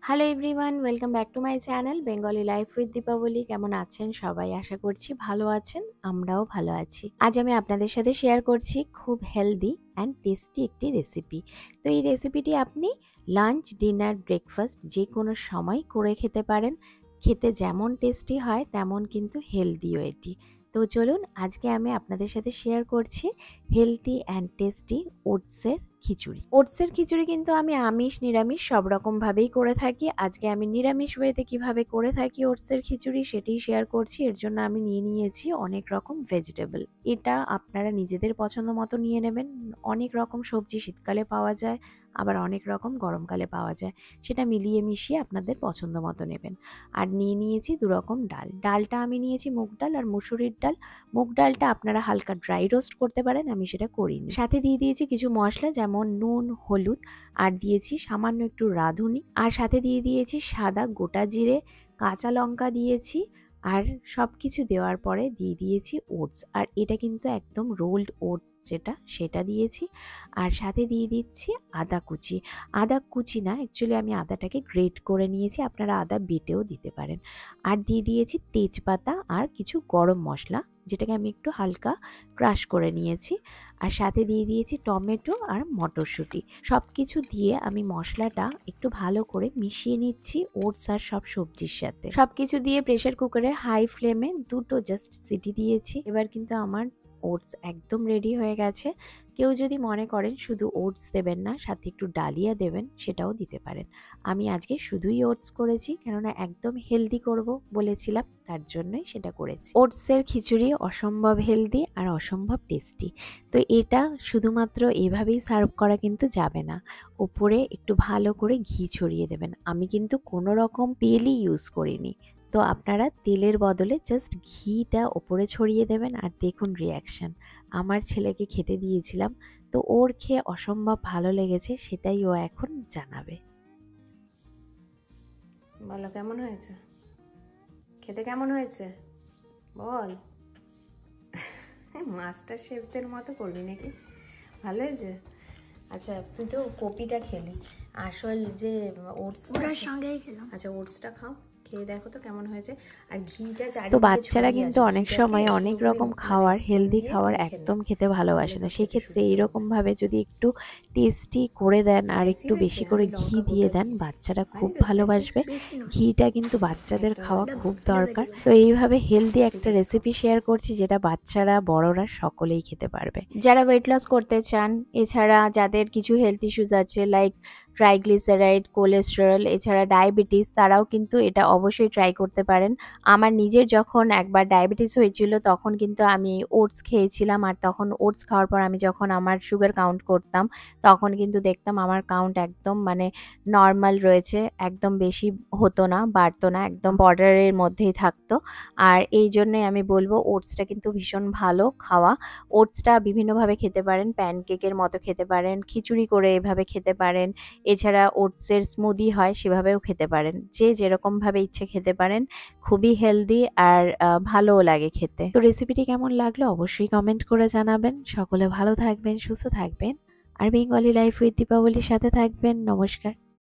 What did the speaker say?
Hello everyone, welcome back to my channel Bengali life with Deepavali. কেমন আছেন সবাই? আশা করছি ভালো আছেন, আমরাও ভালো আছি। আজ আমি আপনাদের সাথে শেয়ার করছি খুব হেলদি অ্যান্ড টেস্টি একটি রেসিপি। তো এই রেসিপিটি আপনি লাঞ্চ, ডিনার, ব্রেকফাস্ট যে কোনো সময় করে খেতে পারেন। খেতে যেমন টেস্টি হয় তেমন কিন্তু হেলদিও এটি। তো চলুন আজকে আমি আপনাদের সাথে শেয়ার করছি হেলদি অ্যান্ড টেস্টি ওটসের খিচুড়ি। ওটসের খিচুড়ি কিন্তু আমি আমিষ নিরামিষ সব রকমভাবেই করে থাকি। আজকে আমি নিরামিষ ওয়েতে কিভাবে করে থাকি ওটসের খিচুড়ি সেটাই শেয়ার করছি। এর জন্য আমি নিয়েছি অনেক রকম ভেজিটেবল। এটা আপনারা নিজেদের পছন্দ মতো নিয়ে নেবেন। অনেক রকম সবজি শীতকালে পাওয়া যায়, আবার অনেক রকম গরমকালে পাওয়া যায়। সেটা মিলিয়ে মিশিয়ে আপনাদের পছন্দ মতো নেবেন। আর নিয়েছি দু রকম ডাল। ডালটা আমি নিয়েছি মুগ ডাল আর মুসুরির ডাল। মুগ ডালটা আপনারা হালকা ড্রাই রোস্ট করতে পারেন, আমি সেটা করিনি। সাথে দিয়ে দিয়েছি কিছু মশলা যেমন নুন, হলুদ, আর দিয়েছি সামান্য একটু রাঁধুনি, আর সাথে দিয়ে দিয়েছি সাদা গোটা জিরে, কাঁচা লঙ্কা দিয়েছি, আর সব কিছু দেওয়ার পরে দিয়ে দিয়েছি ওটস। আর এটা কিন্তু একদম রোলড ওটস যেটা সেটা দিয়েছি। আর সাথে দিয়ে দিচ্ছি আদা কুচি। আদা কুচি না, অ্যাকচুয়ালি আমি আদাটাকে গ্রেট করে নিয়েছি, আপনারা আদা বেটেও দিতে পারেন। আর দিয়ে দিয়েছি তেজপাতা আর কিছু গরম মশলা, যেটাকে আমি একটু হালকা ক্রাশ করে নিয়েছি। আর সাথে দিয়ে দিয়েছি টমেটো আর মটরশুঁটি। সব কিছু দিয়ে আমি মশলাটা একটু ভালো করে মিশিয়ে নিচ্ছি ওটস আর সব সবজির সাথে। সব কিছু দিয়ে প্রেসার কুকারে হাই ফ্লেমে দুটো জাস্ট সিটি দিয়েছি। এবার কিন্তু আমার ওটস একদম রেডি হয়ে গেছে। কেউ যদি মনে করেন শুধু ওটস দেবেন না, সাথে একটু ডালিয়া দেবেন, সেটাও দিতে পারেন। আমি আজকে শুধুই ওটস করেছি, কেননা একদম হেলদি করব বলেছিলাম, তার জন্যই সেটা করেছি। ওটসের খিচুড়ি অসম্ভব হেলদি আর অসম্ভব টেস্টি। তো এটা শুধুমাত্র এভাবেই সার্ভ করা কিন্তু যাবে না, ওপরে একটু ভালো করে ঘি ছড়িয়ে দেবেন। আমি কিন্তু কোনো রকম তেলই ইউজ করিনি। তো আপনারা তেলের বদলে জাস্ট ঘিটা ওপরে ছড়িয়ে দেবেন। আর দেখুন রিয়াকশান, আমার ছেলেকে খেতে দিয়েছিলাম, তো ওর খেয়ে অসম্ভব ভালো লেগেছে, সেটাই ও এখন জানাবে। বলো কেমন হয়েছে, খেতে কেমন হয়েছে বল। মাস্টার শেফদের মতো করবি নাকি? ভালো হয়েছে? আচ্ছা, তুই তো কপিটা খেলি, আসল যে ওটসটার সঙ্গেই খেলাম। আচ্ছা, ওটসটা খাও, খেয়ে দেখো তো কেমন হয়েছে। আর ঘিটা তো বাচ্চারা কিন্তু অনেক সময় অনেক রকম খাওয়ার, হেলদি খাওয়ার একদম খেতে ভালোবাসে না। সেক্ষেত্রে এইরকমভাবে যদি একটু টেস্টি করে দেন আর একটু বেশি করে ঘি দিয়ে দেন, বাচ্চারা খুব ভালোবাসবে। ঘিটা কিন্তু বাচ্চাদের খাওয়া খুব দরকার। তো এইভাবে হেলদি একটা রেসিপি শেয়ার করছি, যেটা বাচ্চারা বড়রা সকলেই খেতে পারবে। যারা ওয়েট লস করতে চান, এছাড়া যাদের কিছু হেলথ ইস্যুস আছে লাইক ট্রাইগ্লিসারাইড, কোলেস্টেরল, এছাড়া ডায়াবেটিস, তারাও কিন্তু এটা অবশ্যই ট্রাই করতে পারেন। আমার নিজের যখন একবার ডায়াবেটিস হয়েছিল তখন কিন্তু আমি ওটস খেয়েছিলাম। আর তখন ওটস খাওয়ার পর আমি যখন আমার সুগার কাউন্ট করতাম, তখন কিন্তু দেখতাম আমার কাউন্ট একদম নর্মাল রয়েছে, একদম বেশি হতো না, বাড়তো না, একদম বর্ডারের মধ্যেই থাকতো। আর এই জন্যই আমি বলবো ওটসটা কিন্তু ভীষণ ভালো খাওয়া। ওটসটা বিভিন্নভাবে খেতে পারেন, প্যানকেকের মতো খেতে পারেন, খিচুড়ি করে এভাবে খেতে পারেন, এছাড়া ওটসের স্মুদি হয় সেভাবেও খেতে পারেন। যে যেরকমভাবে ইচ্ছে খেতে পারেন, খুবই হেলদি আর ভালোও লাগে খেতে। তো রেসিপিটি কেমন লাগলো অবশ্যই কমেন্ট করে জানাবেন। সকলে ভালো থাকবেন, সুস্থ থাকবেন, আর বেঙ্গলি লাইফ উইথ দীপাবলির সাথে থাকবেন। নমস্কার।